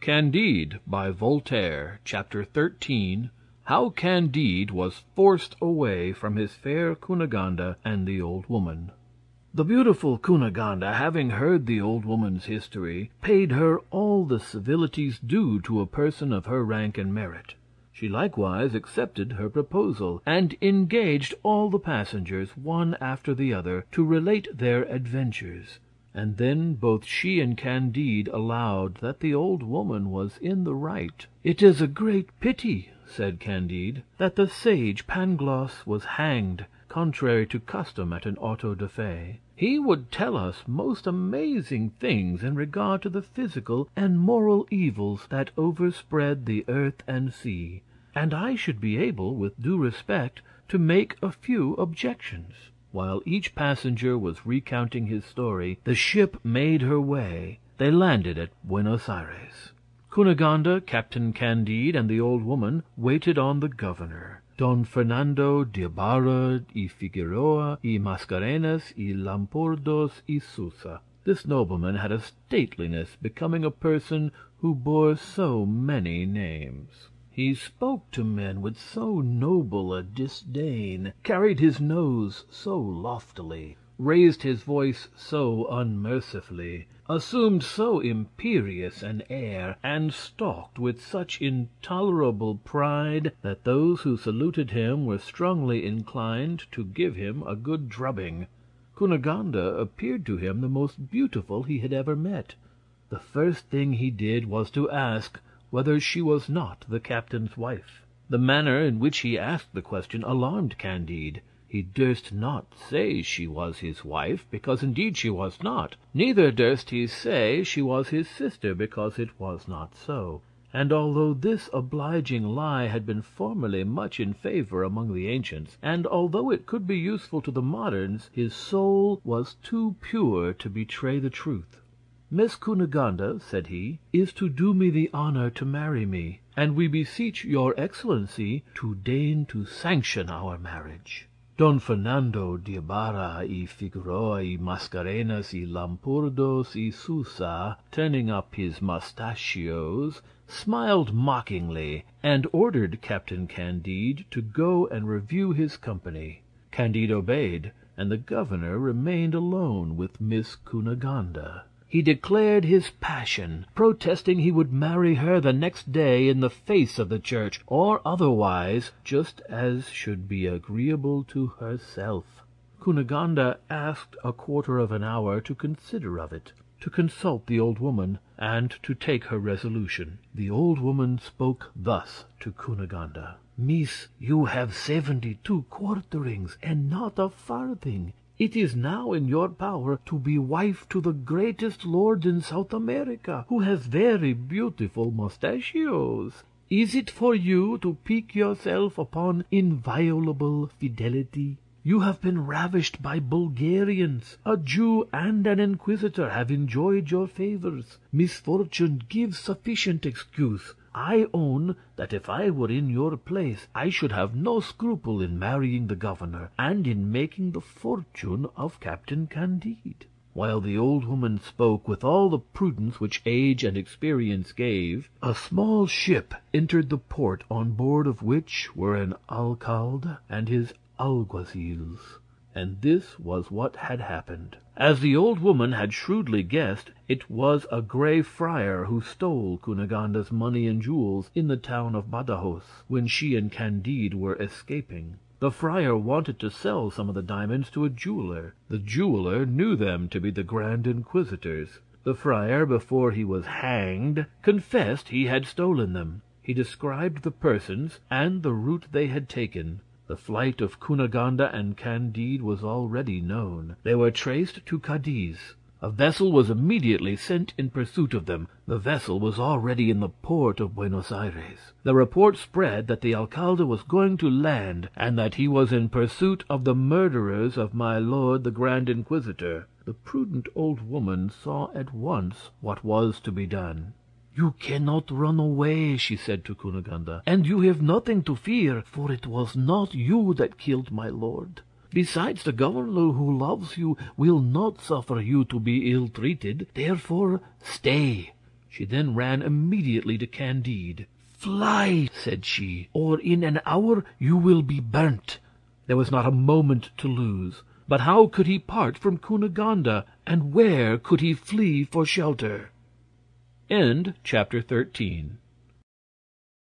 Candide by Voltaire. Chapter 13. How Candide was forced away from his fair Cunegonde and the old woman. The beautiful Cunegonde, having heard the old woman's history, paid her all the civilities due to a person of her rank and merit. She likewise accepted her proposal, and engaged all the passengers, one after the other, to relate their adventures. And then both she and Candide allowed that the old woman was in the right. "It is a great pity," said Candide, "that the sage Pangloss was hanged, contrary to custom at an auto da fe. He would tell us most amazing things in regard to the physical and moral evils that overspread the earth and sea, and I should be able, with due respect, to make a few objections." While each passenger was recounting his story, the ship made her way. They landed at Buenos Aires. Cunegonde, Captain Candide, and the old woman waited on the governor, Don Fernando d'Ibarra y Figueroa y Mascarenas y Lampourdos y Susa. This nobleman had a stateliness becoming a person who bore so many names. He spoke to men with so noble a disdain, carried his nose so loftily, raised his voice so unmercifully, assumed so imperious an air, and stalked with such intolerable pride, that those who saluted him were strongly inclined to give him a good drubbing. Cunegonde appeared to him the most beautiful he had ever met. The first thing he did was to ask whether she was not the captain's wife. The manner in which he asked the question alarmed Candide. He durst not say she was his wife, because indeed she was not, neither durst he say she was his sister, because it was not so. And although this obliging lie had been formerly much in favor among the ancients, and although it could be useful to the moderns, his soul was too pure to betray the truth. "Miss Cunegonde," said he, "is to do me the honor to marry me, and we beseech your excellency to deign to sanction our marriage." Don Fernando d'Ibarra y Figueroa y Mascarenas y Lampourdos y Susa, turning up his mustachios, smiled mockingly, and ordered Captain Candide to go and review his company. Candide obeyed, and the governor remained alone with Miss Cunegonde. He declared his passion, protesting he would marry her the next day in the face of the church, or otherwise, just as should be agreeable to herself. Cunegonde asked a quarter of an hour to consider of it, to consult the old woman, and to take her resolution. The old woman spoke thus to Cunegonde: "Miss, you have 72 quarterings, and not a farthing. It is now in your power to be wife to the greatest lord in South America, who has very beautiful mustachios. Is it for you to pique yourself upon inviolable fidelity? You have been ravished by Bulgarians. A Jew and an Inquisitor have enjoyed your favors. Misfortune gives sufficient excuse. I own that if I were in your place I should have no scruple in marrying the governor, and in making the fortune of Captain Candide." While the old woman spoke with all the prudence which age and experience gave, a small ship entered the port, on board of which were an alcalde and his alguazils. And this was what had happened. As the old woman had shrewdly guessed, it was a Grey Friar who stole Cunegonde's money and jewels in the town of Badajoz, when she and Candide were escaping. The friar wanted to sell some of the diamonds to a jeweler. The jeweler knew them to be the Grand Inquisitors. The friar, before he was hanged, confessed he had stolen them. He described the persons and the route they had taken. The flight of Cunegonde and Candide was already known. They were traced to Cadiz. A vessel was immediately sent in pursuit of them. The vessel was already in the port of Buenos Aires. The report spread that the alcalde was going to land, and that he was in pursuit of the murderers of my lord the Grand Inquisitor. The prudent old woman saw at once what was to be done. "You cannot run away," she said to Cunegonde, "and you have nothing to fear, for it was not you that killed my lord. Besides, the governor, who loves you, will not suffer you to be ill-treated. Therefore, stay. She then ran immediately to Candide. "Fly," said she, "or in an hour you will be burnt." There was not a moment to lose. But how could he part from Cunegonde, and where could he flee for shelter? Chapter 14